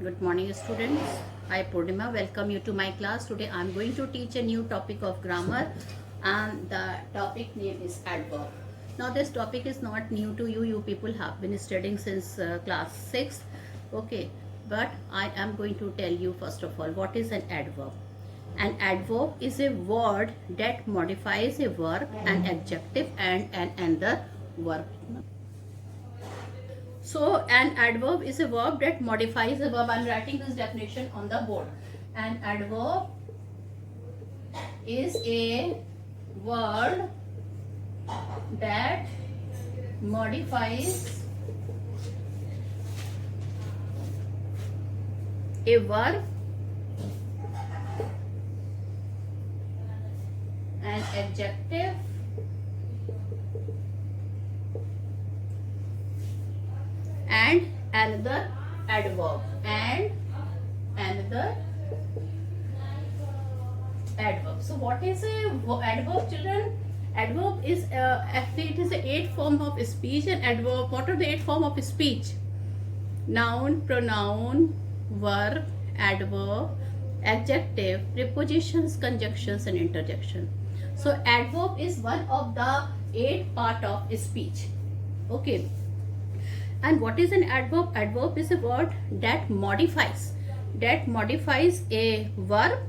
Good morning, students. Hi Purnima, welcome you to my class. Today I am going to teach a new topic of grammar, and the topic name is adverb. Now this topic is not new to you. You people have been studying since class 6. Okay, but I am going to tell you first of all what is an adverb. An adverb is a word that modifies a verb, an adjective, and an another verb. So an adverb is a verb that modifies a verb. I am writing this definition on the board. An adverb is a word that modifies a verb, an adjective, and another adverb, So what is a adverb, children? Adverb is actually it is the 8 form of speech. And adverb, what are the 8 form of speech? Noun, pronoun, verb, adverb, adjective, prepositions, conjunctions, and interjection. So adverb is one of the 8 part of speech. Okay. And what is an adverb? Adverb is a word that modifies a verb,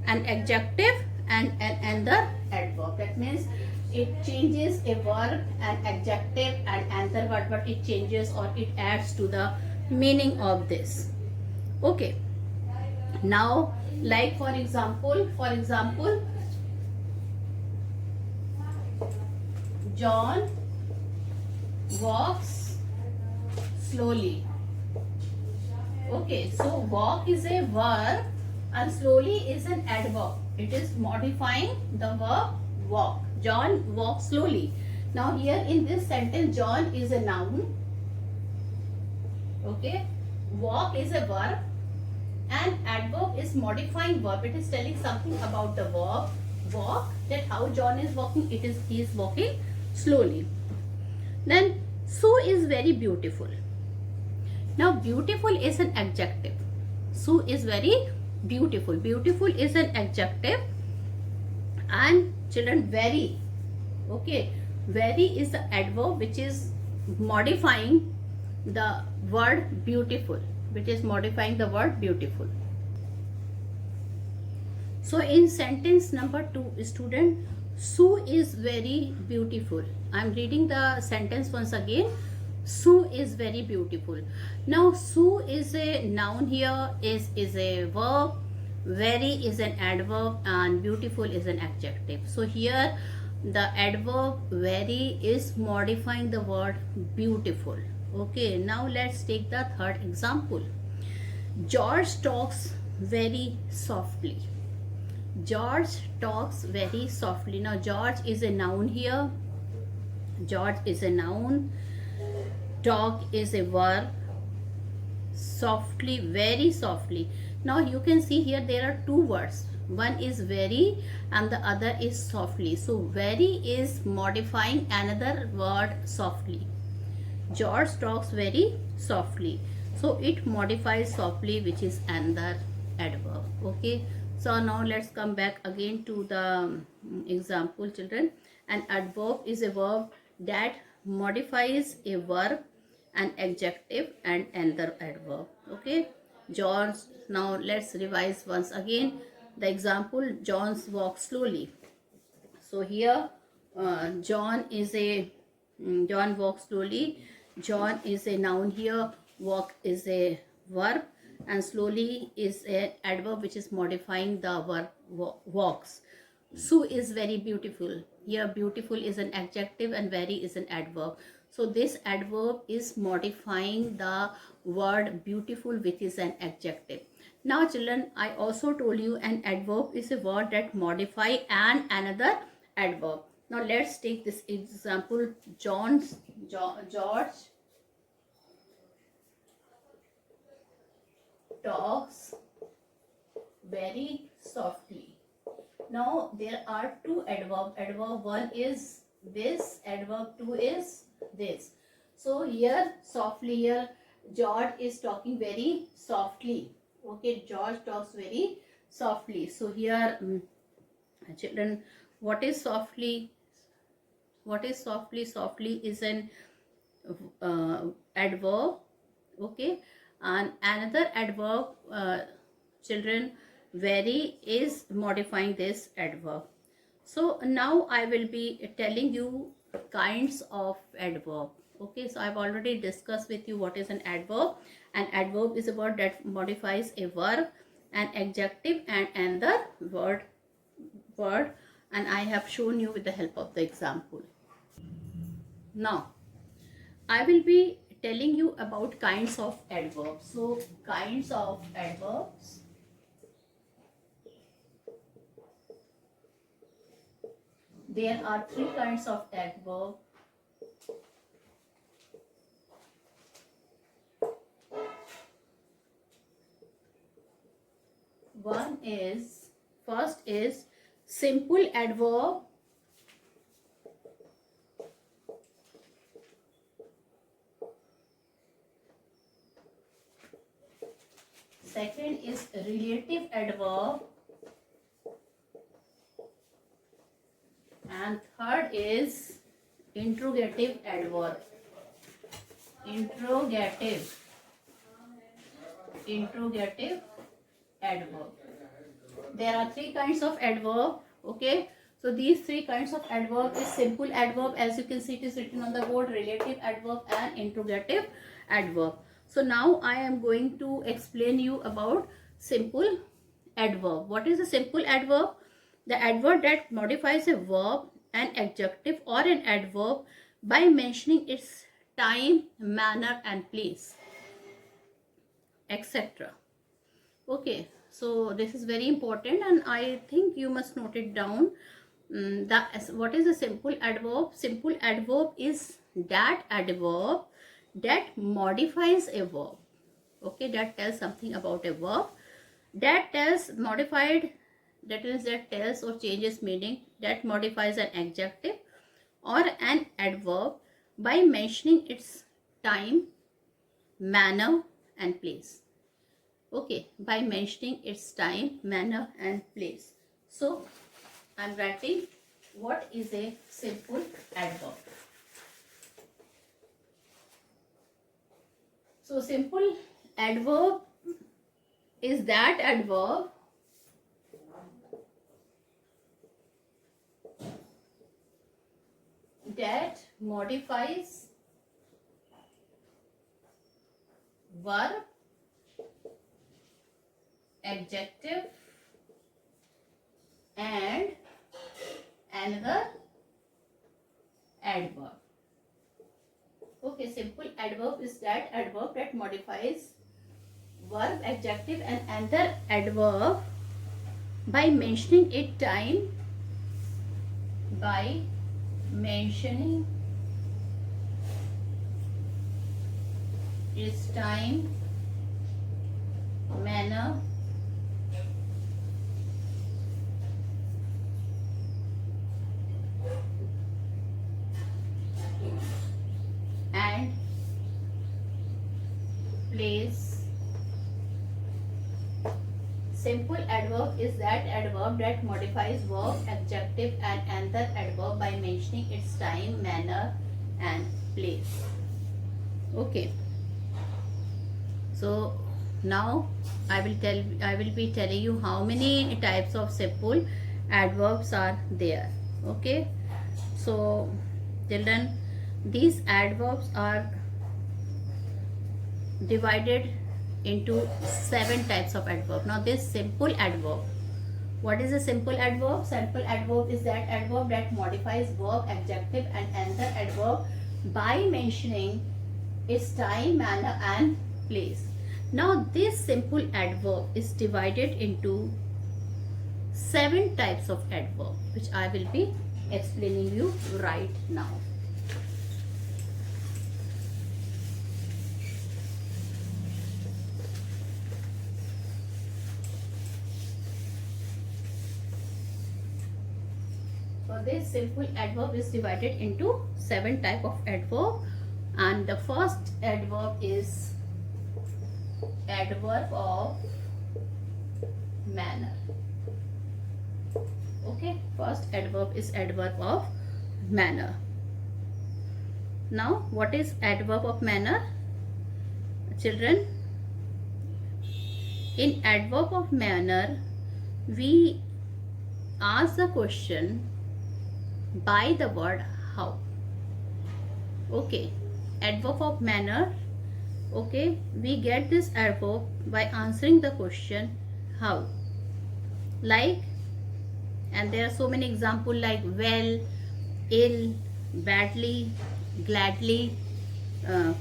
an adjective, and another adverb. That means it changes a verb, an adjective, and another word, but it changes or it adds to the meaning of this. Okay. Now, like for example, John walks slowly. Okay, so walk is a verb and slowly is an adverb. It is modifying the verb walk. John walks slowly. Now here in this sentence, John is a noun. Okay, walk is a verb and adverb is modifying verb. It is telling something about the verb walk, that how John is walking. He is walking slowly. Then Sue is very beautiful. Now beautiful is an adjective. Sue is very beautiful. Beautiful is an adjective. And children, very. Okay, very is the adverb which is modifying the word beautiful. So in sentence number 2, student, Sue is very beautiful. I am reading the sentence once again. Sue is very beautiful. Now Sue is a noun here, is a verb, very is an adverb, and beautiful is an adjective. So here the adverb very is modifying the word beautiful. Okay, now let's take the third example. George talks very softly. George talks very softly. Now George is a noun here. Talk is a verb. Softly, very softly. Now you can see here there are two words. One is very and the other is softly. So very is modifying another word softly. George talks very softly. So it modifies softly, which is another adverb. Okay. So now let's come back again to the example, children. An adverb is a verb that modifies a verb, an adjective, and another adverb. Okay. John. Now let's revise once again. The example, John walks slowly. So here John walks slowly. John is a noun here. Walk is a verb, and slowly is an adverb which is modifying the verb walks. Sue is very beautiful. Here beautiful is an adjective and very is an adverb. So this adverb is modifying the word beautiful, which is an adjective. Now children, I also told you an adverb is a word that modify and another adverb. Now let's take this example. George talks very softly. Now there are two adverbs. Adverb 1 is this, adverb 2 is this. So here softly, here George is talking very softly. Okay, George talks very softly. So here, children, what is softly? What is softly? Softly is an adverb. Okay, and another adverb, children, very is modifying this adverb. So now I will be telling you kinds of adverb. Okay, so I've already discussed with you what is an adverb. An adverb is a word that modifies a verb, an adjective, and another word, and I have shown you with the help of the example. Now I will be telling you about kinds of adverbs. So kinds of adverbs. There are three kinds of adverb. First is simple adverb. Second is relative adverb. And third is interrogative adverb. Interrogative adverb. There are three kinds of adverb. Okay, so these three kinds of adverb is simple adverb, as you can see it is written on the board, relative adverb and interrogative adverb. So now I am going to explain you about simple adverb. What is a simple adverb? The adverb that modifies a verb, an adjective, or an adverb by mentioning its time, manner, and place, etc. Okay, so this is very important, and I think you must note it down. What is a simple adverb? Simple adverb is that adverb that modifies a verb. Okay, that tells something about a verb. That tells modified, that is, that tells or changes meaning, that modifies an adjective or an adverb by mentioning its time, manner, and place. Okay, by mentioning its time, manner, and place. So I'm writing what is a simple adverb. So simple adverb is that adverb that modifies verb, adjective, and another adverb. Okay, simple adverb is that adverb that modifies verb, adjective, and another adverb by mentioning its time, by mentioning its time, manner, and place. Simple adverb is that adverb that modifies verb, adjective, and another adverb by mentioning its time, manner, and place. Okay. So now I will be telling you how many types of simple adverbs are there. Okay. So children, these adverbs are divided into 7 types of adverb. Now this simple adverb, what is a simple adverb? Simple adverb is that adverb that modifies verb, adjective, and another adverb by mentioning its time, manner, and place. Now this simple adverb is divided into 7 types of adverb, which I will be explaining you right now. So this simple adverb is divided into 7 types of adverb, and the first adverb is adverb of manner. Okay, first adverb is adverb of manner. Now what is adverb of manner, children? In adverb of manner, we ask the question by the word how. Okay, adverb of manner. Okay, we get this adverb by answering the question how. Like, and there are so many examples like well, ill, badly, gladly,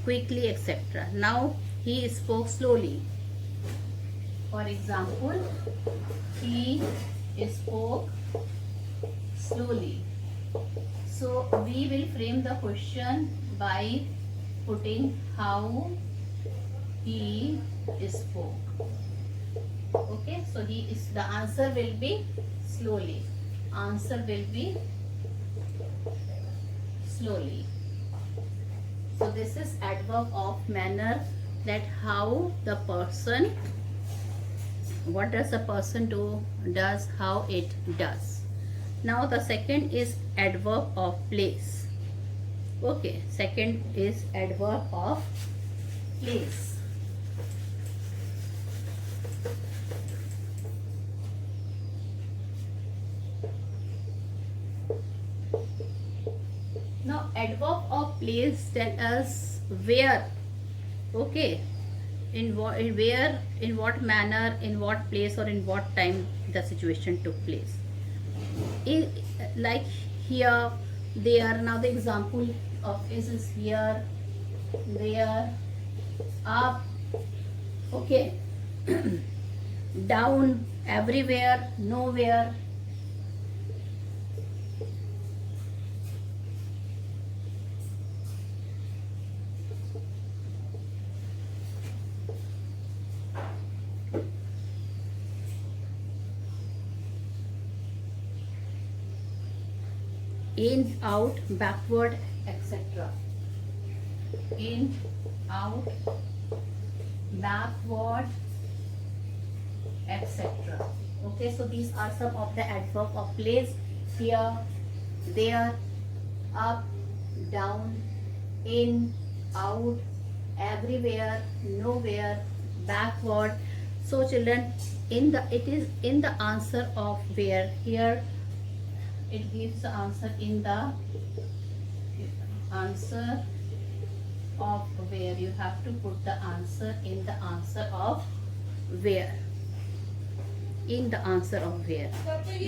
quickly, etc. Now he spoke slowly. For example, he spoke slowly. So we will frame the question by putting how he spoke. Okay, so the answer will be slowly. Answer will be slowly. So this is adverb of manner, that how the person, what does a person does, how it does. Now the second is adverb of place. Okay, second is adverb of place. Now adverb of place tell us where. Okay, in what, where, in what manner, in what place, or in what time the situation took place. Like here, there. Now the example of is here, there, up. Okay, down, everywhere, nowhere. In, out, backward, etc. In, out, backward, etc. Okay, so these are some of the adverb of place. Here, there, up, down, in, out, everywhere, nowhere, backward. So children, it is in the answer of where. Here it gives the answer in the answer of where. You have to put the answer in the answer of where. In the answer of where.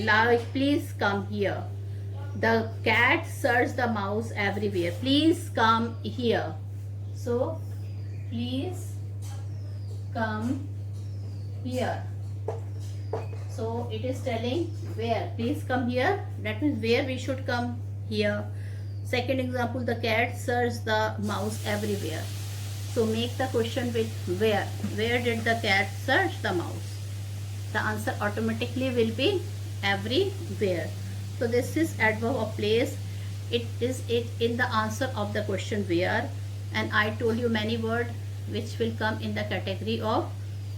Like, please come here. The cat searched the mouse everywhere. Please come here. So please come here. So it is telling where. Please come here. That means where we should come. Here. Second example, the cat searched the mouse everywhere. So make the question with where. Where did the cat search the mouse? The answer automatically will be everywhere. So this is adverb of place. It is in the answer of the question where. And I told you many words which will come in the category of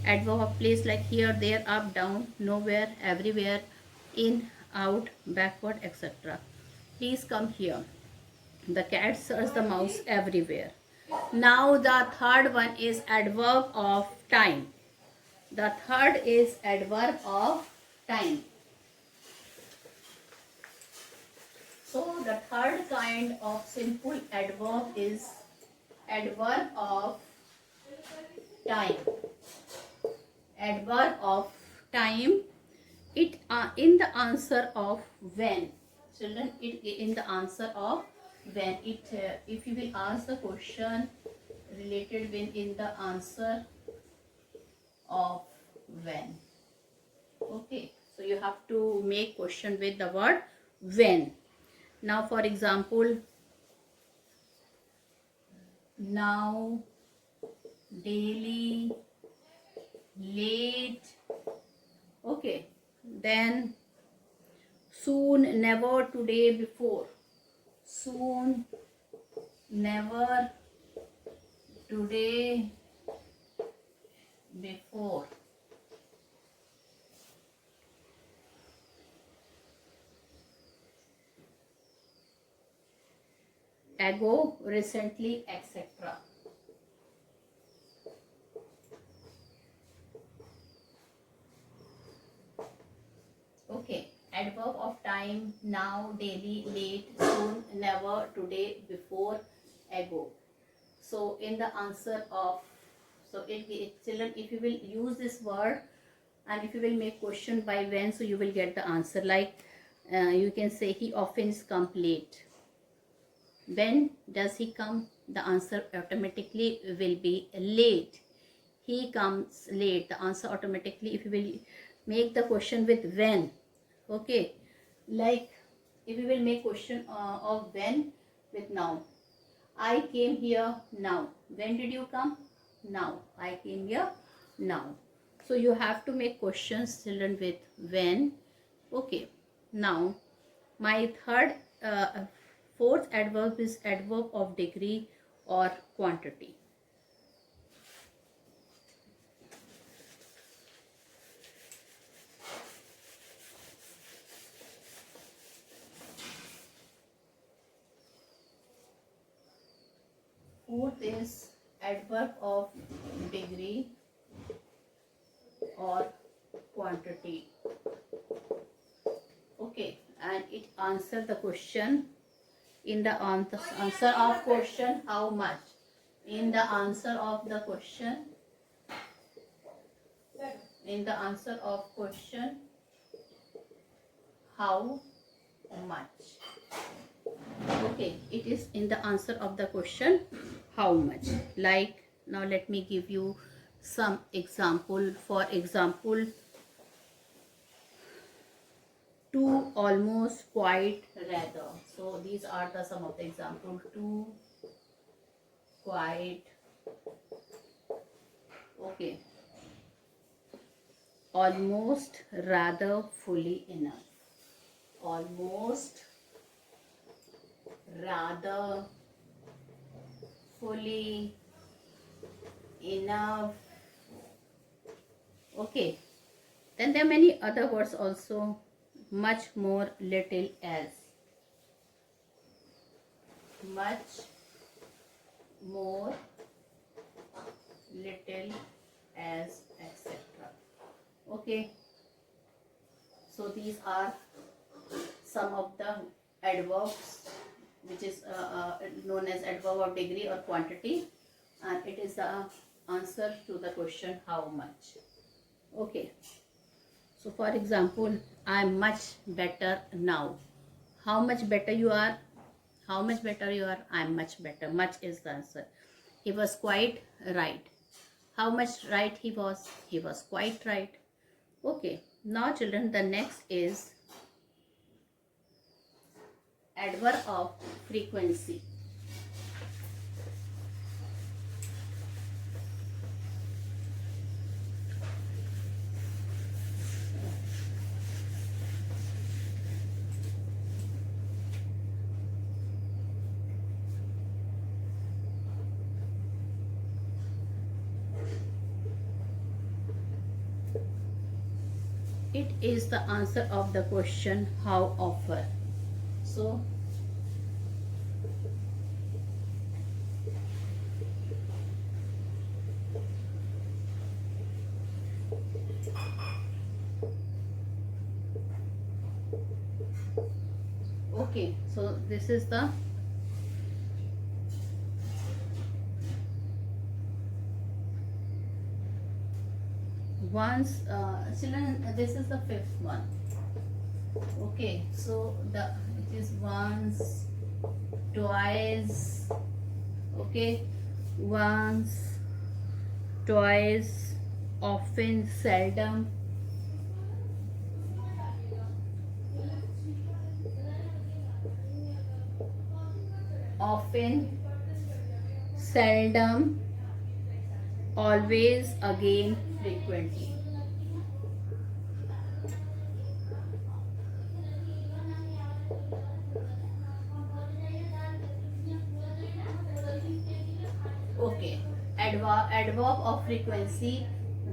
adverb of place, like here, there, up, down, nowhere, everywhere, in, out, backward, etc. Please come here. The cat searched the mouse everywhere. Now the third one is adverb of time. The third is adverb of time. So the third kind of simple adverb is adverb of time. Adverb of time. It in the answer of when. Children, it in the answer of when. It if you will ask the question related when, in the answer of when. Okay, so you have to make question with the word when. Now for example, now, daily, late. Okay, then soon, never, today, before. Soon, never, today, before. Ago, recently, etc. Okay, adverb of time, now, daily, late, soon, never, today, before, ago. So in the answer of, so children, if you will use this word and if you will make question by when, so you will get the answer. Like you can say he often come late. When does he come? The answer automatically will be late. He comes late. The answer automatically, if you will make the question with when. Okay, like if you will make question of when with now. I came here now. When did you come? Now. I came here now. So you have to make questions children with when. Okay. Now my fourth adverb is adverb of degree or quantity. Fourth is adverb of degree or quantity. Okay, and it answer the question in the answer of question how much. In the answer of the question, how much. Okay, it is in the answer of the question how much. Like now let me give you some example. For example, to, almost, quite, rather. So these are the some of the example. To, quite, okay, almost, rather, fully, enough. Almost, rather, fully, enough. Okay, then there are many other words also. Much more, little, as. Much more, little, as, etc. Okay, so these are some of the adverbs which is known as adverb of degree or quantity, and it is the answer to the question how much. Okay, so for example, I am much better now. How much better you are? How much better you are? I am much better. Much is the answer. He was quite right. How much right he was? He was quite right. Okay, now children, the next is adverb of frequency. It is the answer of the question how often. So okay, so this is the once children, this is the fifth one. Okay, so it is once, twice, okay, once, twice, often, seldom. Often, seldom, always, again, frequently. Okay, adverb of frequency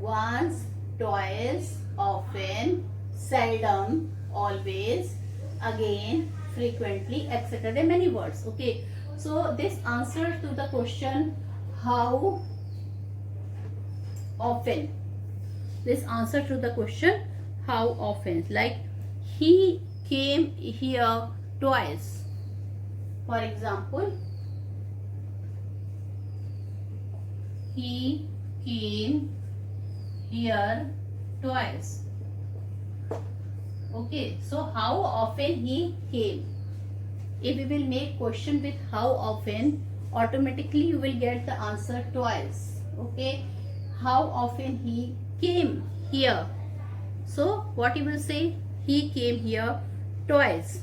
once, twice, often, seldom, always, again, frequently, etc. There are many words. Okay, so this answer to the question how often, this answer to the question how often, like he came here twice. For example, he came here twice. Okay, so how often he came. If we will make question with how often, automatically you will get the answer twice. Okay, how often he came here. So what you will say, he came here twice.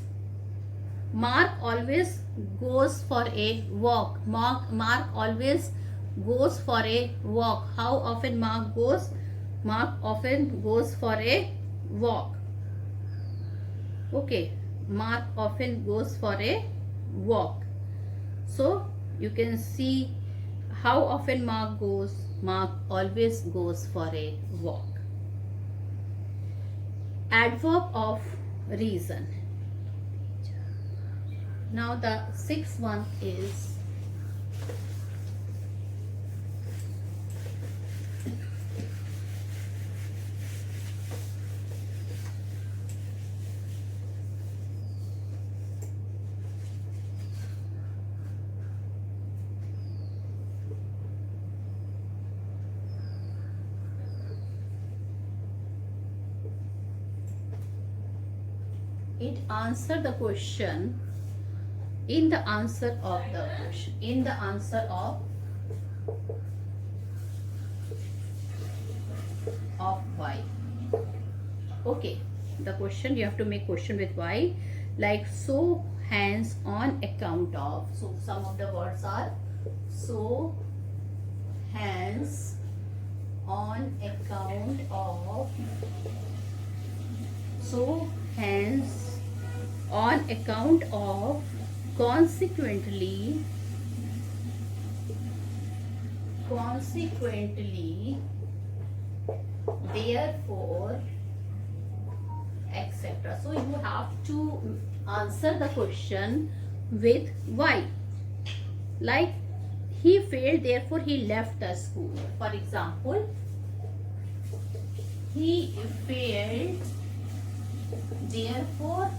Mark always goes for a walk. Mark always goes for a walk. How often Mark goes? Mark often goes for a walk. Okay, Mark often goes for a walk. So you can see how often Mark goes. Mark always goes for a walk. Adverb of reason. Now the sixth one is it answer the question in the answer of the question, in the answer of why. Okay, the question you have to make question with why, like so, hence, on account of. So some of the words are so, hence, on account of, so, hence, on account of, consequently, therefore, etc. So you have to answer the question with why. Like he failed, therefore he left the school. For example, he failed, therefore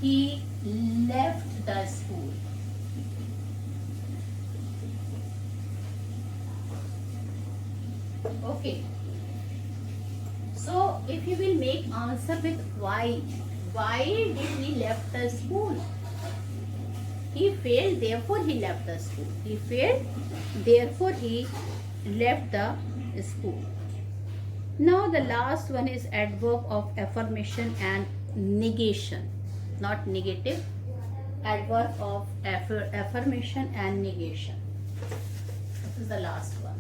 he left the school. Okay, so if you will make answer with why did he left the school? He failed, therefore he left the school. He failed, therefore he left the school. Now the last one is adverb of affirmation and negation, not negative. Adverb of affirmation and negation. This is the last one.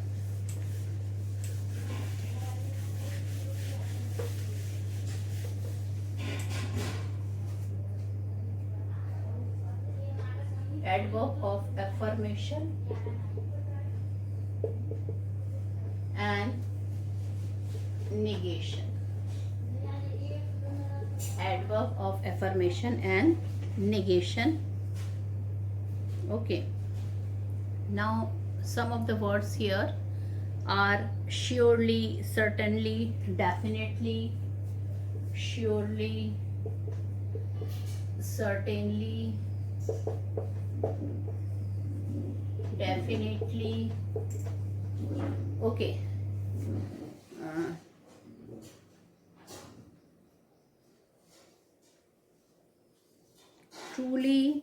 Adverb of affirmation and negation. Adverb of affirmation and negation. Okay, now some of the words here are surely, certainly, definitely, surely, certainly, definitely. Okay, truly,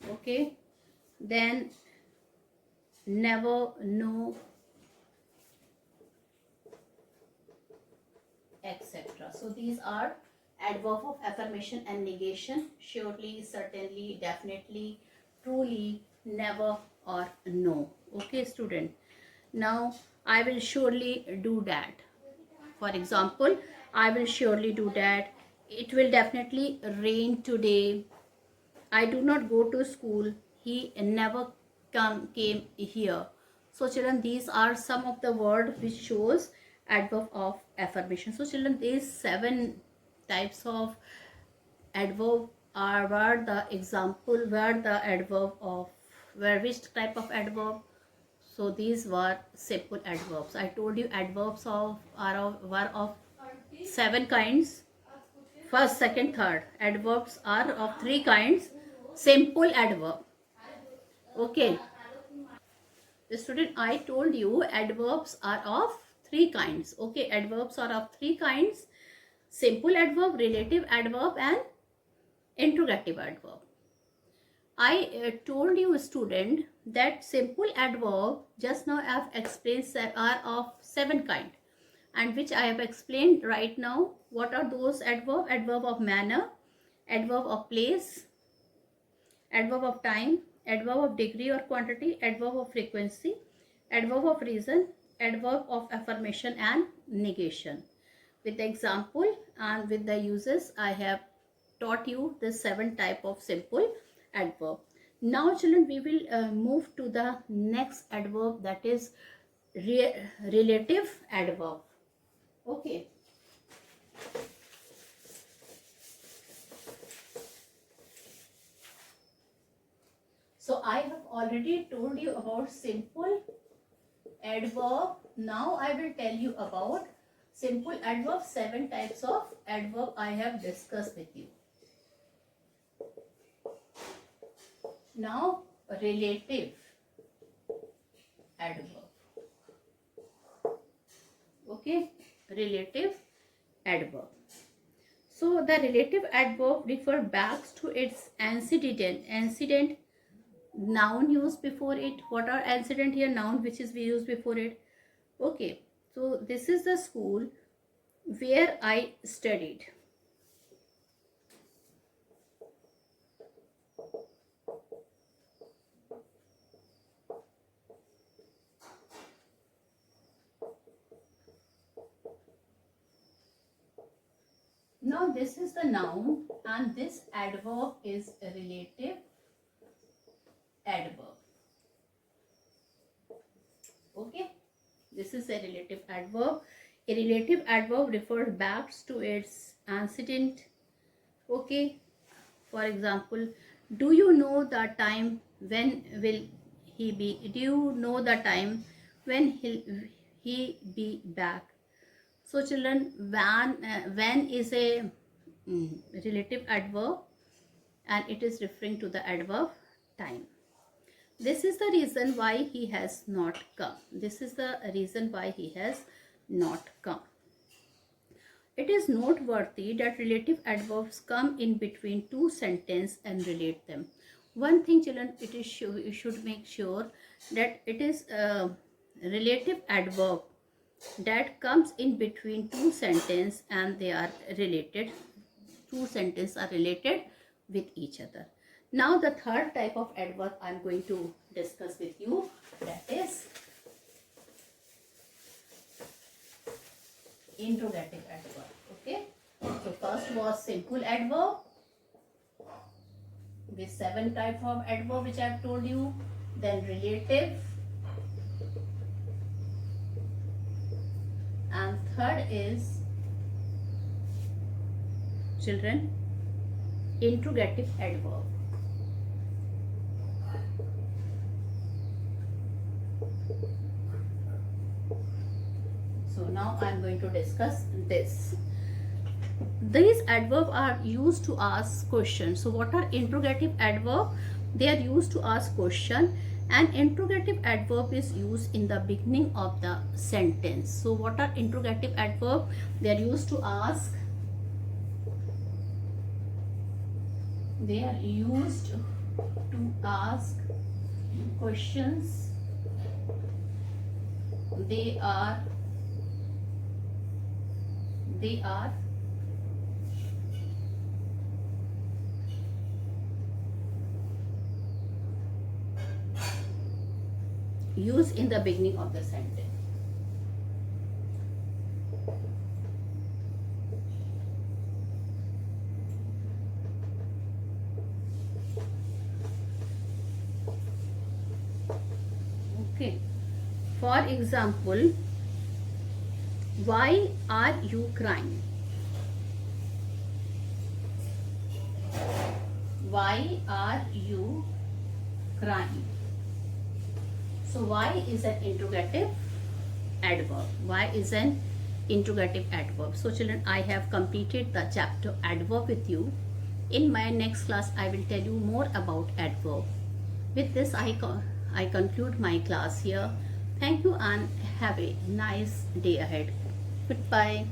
okay, then never, no, etc. So these are adverb of affirmation and negation: surely, certainly, definitely, truly, never, or no. Okay, student. Now I will surely do that. For example, I will surely do that. It will definitely rain today. I do not go to school. He never came here. So children, these are some of the word which shows adverb of affirmation. So children, these 7 types of adverb are were the example, were the adverb of, were which type of adverb. So these were simple adverbs. I told you adverbs were of 7 kinds. First, second, third. Adverbs are of 3 kinds. Simple adverb. Okay. Student, I told you adverbs are of 3 kinds. Okay, adverbs are of 3 kinds. Simple adverb, relative adverb, and interrogative adverb. I told you, student, that simple adverb just now I have explained are of 7 kind, and which I have explained right now. What are those adverb? Adverb of manner, adverb of place, adverb of time, adverb of degree or quantity, adverb of frequency, adverb of reason, adverb of affirmation and negation. With the example and with the uses, I have taught you the 7 type of simple adverb. Now children, we will move to the next adverb, that is relative adverb. Okay. So I have already told you about simple adverb. Now I will tell you about simple adverb. 7 types of adverb I have discussed with you. Now relative adverb. Okay, relative adverb. So the relative adverb refer back to its antecedent noun used before it. What are antecedent here? Noun which is we use before it. Okay, so this is the school where I studied. Now this is the noun and this adverb is a relative adverb. Okay, this is a relative adverb. A relative adverb refers back to its antecedent. Okay, for example, do you know the time when will he be? Do you know the time when he be back? So children, when is a relative adverb and it is referring to the adverb time. This is the reason why he has not come. This is the reason why he has not come. It is noteworthy that relative adverbs come in between 2 sentences and relate them. One thing children, it is you should make sure that it is a relative adverb that comes in between 2 sentences and they are related. 2 sentences are related with each other. Now the third type of adverb I am going to discuss with you, that is interrogative adverb. Okay, so first was simple adverb with 7 types of adverb which I have told you. Then relative, and third is children interrogative adverb. So now I am going to discuss this. These adverbs are used to ask questions. So what are interrogative adverb? They are used to ask question, and interrogative adverb is used in the beginning of the sentence. So what are interrogative adverb? They are used to ask. They are used to ask questions. They are used in the beginning of the sentence. Okay. For example, why are you crying? Why are you crying? So why is an interrogative adverb. Why is an interrogative adverb? So children, I have completed the chapter adverb with you. In my next class, I will tell you more about adverb. With this, I conclude my class here. Thank you and have a nice day ahead. Goodbye.